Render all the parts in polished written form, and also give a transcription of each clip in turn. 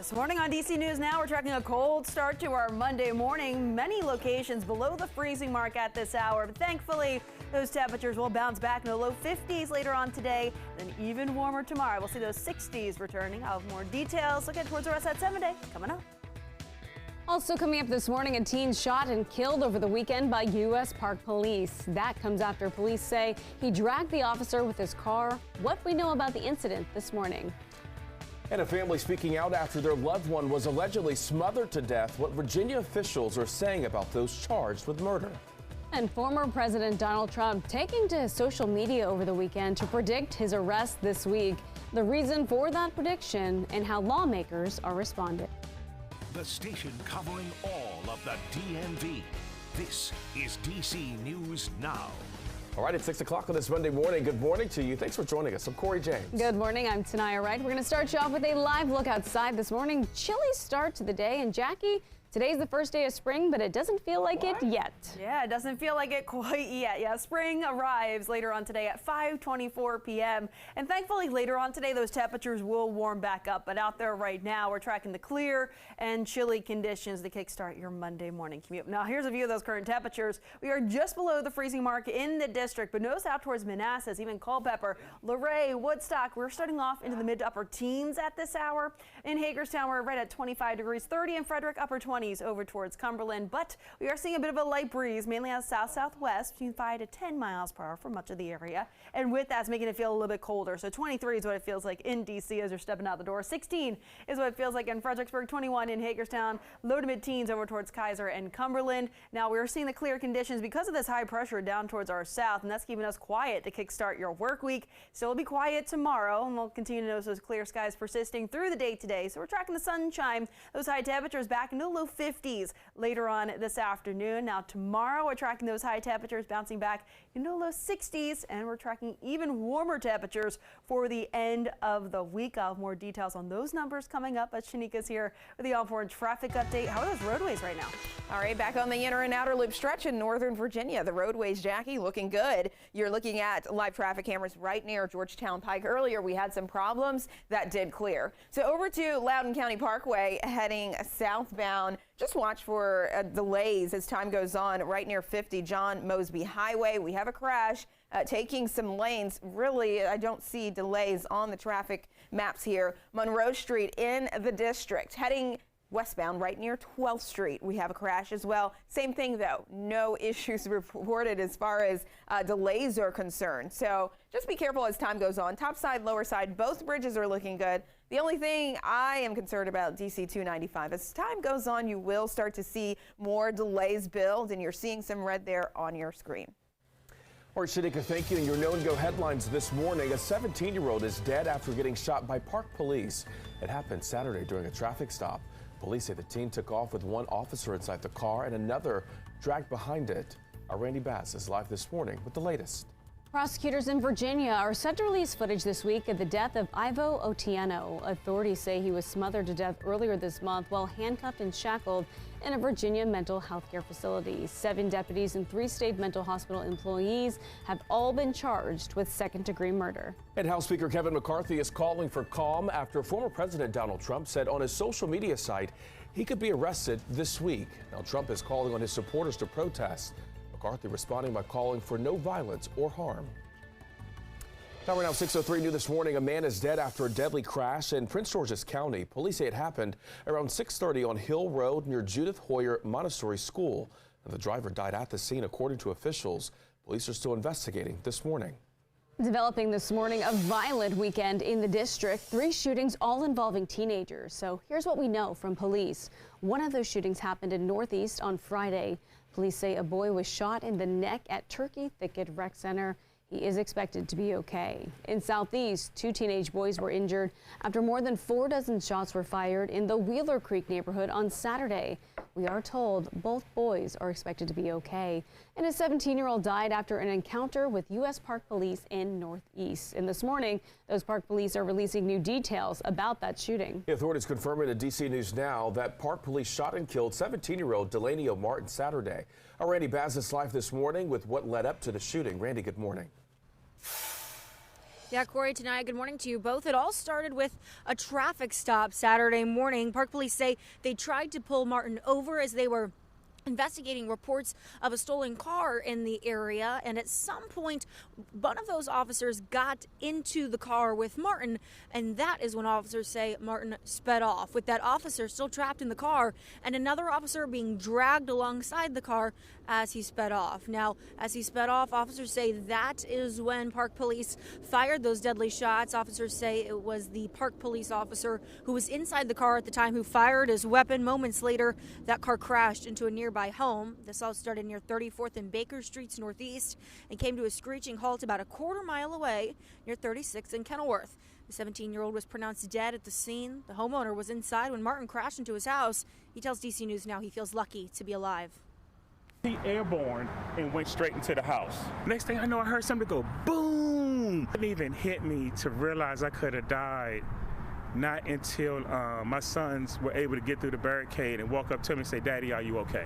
This morning on DC News Now, we're tracking a cold start to our Monday morning. Many locations below the freezing mark at this hour. But thankfully, those temperatures will bounce back in the low 50s later on today, then even warmer tomorrow. We'll see those 60s returning. I'll have more details. Look at towards the rest of that 7 day coming up. Also coming up this morning, a teen shot and killed over the weekend by U.S. Park Police. That comes after police say he dragged the officer with his car. What we know about the incident this morning. And a family speaking out after their loved one was allegedly smothered to death. What Virginia officials are saying about those charged with murder. And former President Donald Trump taking to his social media over the weekend to predict his arrest this week. The reason for that prediction and how lawmakers are responding. The station covering all of the DMV. This is DC News Now. All right, it's 6 o'clock on this Monday morning. Good morning to you. Thanks for joining us. I'm Corey James. Good morning. I'm Tanaya Wright. We're going to start you off with a live look outside this morning. Chilly start to the day. And Jackie, today's the first day of spring, but it doesn't feel like it yet. Yeah, it doesn't feel like it quite yet. Yeah, spring arrives later on today at 5:24 p.m. And thankfully later on today, those temperatures will warm back up. But out there right now, we're tracking the clear and chilly conditions to kickstart your Monday morning commute. Now, here's a view of those current temperatures. We are just below the freezing mark in the district, but notice out towards Manassas, even Culpeper, Luray, Woodstock, we're starting off into the mid to upper teens at this hour. In Hagerstown, we're right at 25 degrees, 30 in Frederick, upper 20s over towards Cumberland, but we are seeing a bit of a light breeze, mainly out south-southwest, between 5 to 10 miles per hour for much of the area. And with that's making it feel a little bit colder. So 23 is what it feels like in DC as you're stepping out the door. 16 is what it feels like in Fredericksburg, 21 in Hagerstown, low to mid-teens over towards Kaiser and Cumberland. Now we're seeing the clear conditions because of this high pressure down towards our south, and that's keeping us quiet to kickstart your work week. Still will be quiet tomorrow, and we'll continue to notice those clear skies persisting through the day today. So we're tracking the sunshine, those high temperatures back into the low 50s later on this afternoon. Now tomorrow we're tracking those high temperatures bouncing back into the low 60s, and we're tracking even warmer temperatures for the end of the week. I'll have more details on those numbers coming up, but Shanika's here with the on-board traffic update. How are those roadways right now? All right, back on the inner and outer loop stretch in northern Virginia. The roadways, Jackie, looking good. You're looking at live traffic cameras right near Georgetown Pike. Earlier, we had some problems that did clear. So over to Loudoun County Parkway, heading southbound. Just watch for delays as time goes on right near 50 John Mosby Highway. We have a crash taking some lanes. Really, I don't see delays on the traffic maps here. Monroe Street in the district, heading westbound right near 12th Street. We have a crash as well. Same thing though, no issues reported as far as delays are concerned. So just be careful as time goes on. Top side, lower side, both bridges are looking good. The only thing I am concerned about, DC 295, as time goes on, you will start to see more delays build, and you're seeing some red there on your screen. All right, Shanika, thank you. And your Know and Go headlines this morning. A 17-year-old is dead after getting shot by Park Police. It happened Saturday during a traffic stop. Police say the teen took off with one officer inside the car and another dragged behind it. Our Randy Bass is live this morning with the latest. Prosecutors in Virginia are set to release footage this week of the death of Ivo Otieno. Authorities say he was smothered to death earlier this month while handcuffed and shackled in a Virginia mental health care facility. 7 deputies and 3 state mental hospital employees have all been charged with second-degree murder. And House Speaker Kevin McCarthy is calling for calm after former President Donald Trump said on his social media site he could be arrested this week. Now Trump is calling on his supporters to protest. McCarthy responding by calling for no violence or harm. Now, right now, 6:03 new this morning. A man is dead after a deadly crash in Prince George's County. Police say it happened around 6:30 on Hill Road near Judith Hoyer Montessori School. And the driver died at the scene, according to officials. Police are still investigating this morning. Developing this morning, a violent weekend in the district. 3 shootings, all involving teenagers. So here's what we know from police. One of those shootings happened in Northeast on Friday. Police say a boy was shot in the neck at Turkey Thicket Rec Center. He is expected to be okay. In Southeast, 2 teenage boys were injured after more than 4 dozen shots were fired in the Wheeler Creek neighborhood on Saturday. We are told both boys are expected to be okay. And a 17-year-old died after an encounter with U.S. Park Police in Northeast. And this morning, those Park Police are releasing new details about that shooting. The authorities confirming to DC News Now that Park Police shot and killed 17-year-old Delaney Martin Saturday. Our Randy Bass is live this morning with what led up to the shooting. Randy, good morning. Yeah, Corey, Tanaya, good morning to you both. It all started with a traffic stop Saturday morning. Park police say they tried to pull Martin over as they were investigating reports of a stolen car in the area, and at some point one of those officers got into the car with Martin, and that is when officers say Martin sped off, with that officer still trapped in the car and another officer being dragged alongside the car as he sped off. Now, as he sped off, officers say that is when Park police fired those deadly shots. Officers say it was the Park police officer who was inside the car at the time who fired his weapon. Moments later, that car crashed into a nearby home. This all started near 34th and Baker Streets Northeast and came to a screeching halt about a quarter mile away near 36th and Kenilworth. The 17-year-old was pronounced dead at the scene. The homeowner was inside when Martin crashed into his house. He tells DC News Now he feels lucky to be alive. He airborne and went straight into the house. Next thing I know, I heard something go boom. It didn't even hit me to realize I could have died. Not until my sons were able to get through the barricade and walk up to me and say, "Daddy, are you okay?"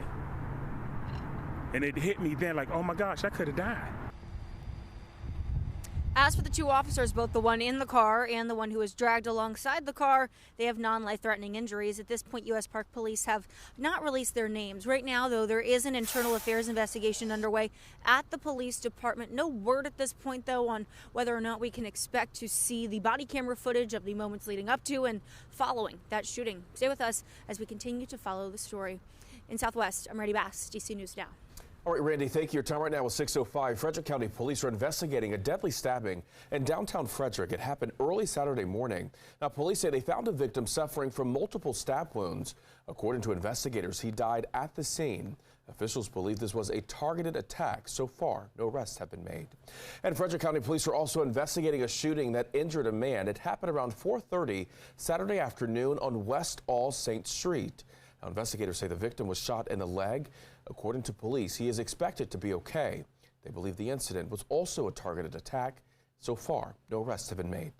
And it hit me then like, oh my gosh, I could have died. As for the two officers, both the one in the car and the one who was dragged alongside the car, they have non-life-threatening injuries. At this point, U.S. Park Police have not released their names. Right now, though, there is an internal affairs investigation underway at the police department. No word at this point, though, on whether or not we can expect to see the body camera footage of the moments leading up to and following that shooting. Stay with us as we continue to follow the story. In Southwest, I'm Randy Bass, DC News Now. All right, Randy, thank you. Your time right now is 6:05. Frederick County Police are investigating a deadly stabbing in downtown Frederick. It happened early Saturday morning. Now, police say they found a victim suffering from multiple stab wounds. According to investigators, he died at the scene. Officials believe this was a targeted attack. So far, no arrests have been made. And Frederick County Police are also investigating a shooting that injured a man. It happened around 4:30 Saturday afternoon on West All Saints Street. Now, investigators say the victim was shot in the leg. According to police, he is expected to be okay. They believe the incident was also a targeted attack. So far, no arrests have been made.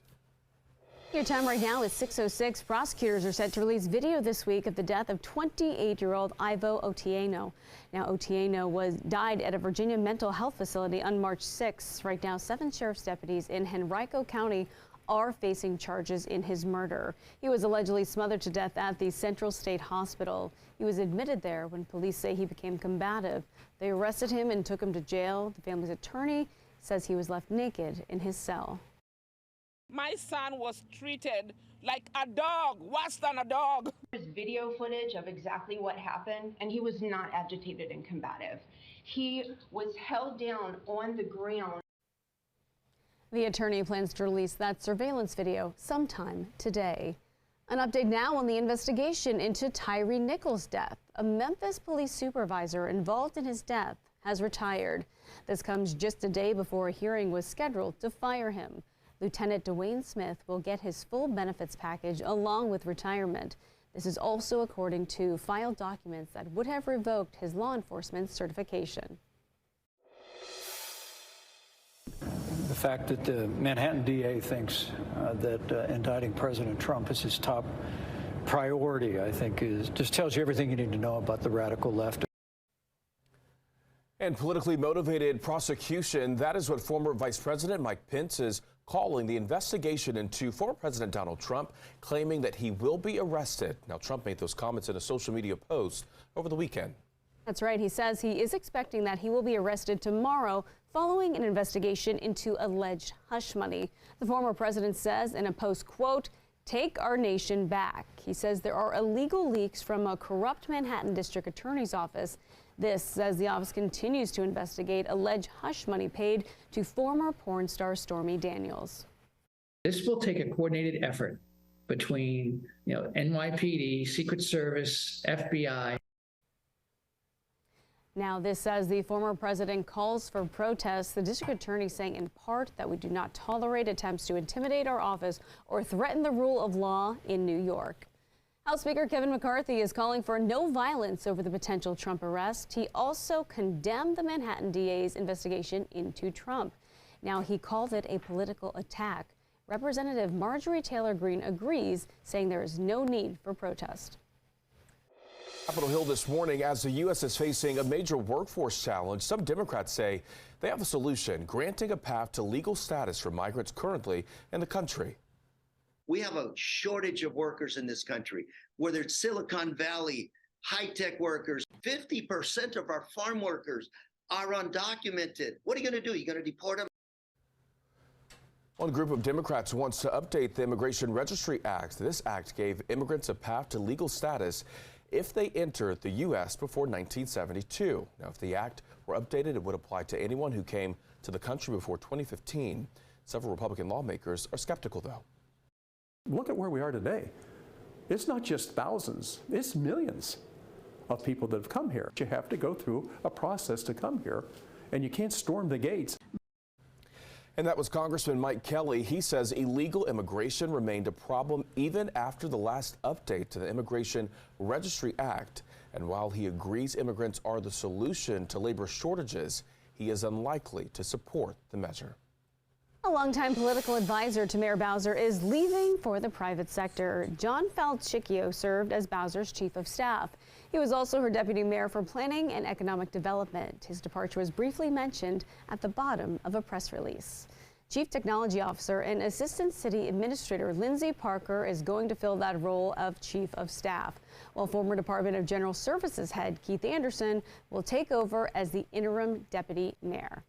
Your time right now is 6:06. Prosecutors are set to release video this week of the death of 28-year-old Ivo Otieno. Now, Otieno died at a Virginia mental health facility on March 6. Right now, 7 sheriff's deputies in Henrico County are facing charges in his murder. He was allegedly smothered to death at the Central State Hospital. He was admitted there when police say he became combative. They arrested him and took him to jail. The family's attorney says he was left naked in his cell. My son was treated like a dog, worse than a dog. There's video footage of exactly what happened, and he was not agitated and combative. He was held down on the ground. The attorney plans to release that surveillance video sometime today. An update now on the investigation into Tyree Nichols' death. A Memphis police supervisor involved in his death has retired. This comes just a day before a hearing was scheduled to fire him. Lieutenant Dwayne Smith will get his full benefits package along with retirement. This is also according to filed documents that would have revoked his law enforcement certification. The fact that the Manhattan DA thinks that indicting President Trump is his top priority, I think, just tells you everything you need to know about the radical left. And politically motivated prosecution, that is what former Vice President Mike Pence is calling the investigation into former President Donald Trump, claiming that he will be arrested. Now, Trump made those comments in a social media post over the weekend. That's right. He says he is expecting that he will be arrested tomorrow following an investigation into alleged hush money. The former president says in a post, quote, "Take our nation back." He says there are illegal leaks from a corrupt Manhattan district attorney's office. This as the office continues to investigate alleged hush money paid to former porn star Stormy Daniels. This will take a coordinated effort between, NYPD, Secret Service, FBI. Now, this as the former president calls for protests. The district attorney saying in part that we do not tolerate attempts to intimidate our office or threaten the rule of law in New York. House Speaker Kevin McCarthy is calling for no violence over the potential Trump arrest. He also condemned the Manhattan DA's investigation into Trump. Now, he called it a political attack. Representative Marjorie Taylor Greene agrees, saying there is no need for protest. Capitol Hill this morning as the U.S. is facing a major workforce challenge. Some Democrats say they have a solution, granting a path to legal status for migrants currently in the country. We have a shortage of workers in this country, whether it's Silicon Valley, high-tech workers. 50% of our farm workers are undocumented. What are you going to do? You're going to deport them? One group of Democrats wants to update the Immigration Registry Act. This act gave immigrants a path to legal status if they entered the U.S. before 1972. Now, if the act were updated, it would apply to anyone who came to the country before 2015. Several Republican lawmakers are skeptical, though. Look at where we are today. It's not just thousands, it's millions of people that have come here. You have to go through a process to come here, and you can't storm the gates. And that was Congressman Mike Kelly. He says illegal immigration remained a problem even after the last update to the Immigration Registry Act. And while he agrees immigrants are the solution to labor shortages, he is unlikely to support the measure. A longtime political advisor to Mayor Bowser is leaving for the private sector. John Falchicchio served as Bowser's chief of staff. He was also her deputy mayor for planning and economic development. His departure was briefly mentioned at the bottom of a press release. Chief Technology Officer and Assistant City Administrator Lindsay Parker is going to fill that role of chief of staff, while former Department of General Services head Keith Anderson will take over as the interim deputy mayor.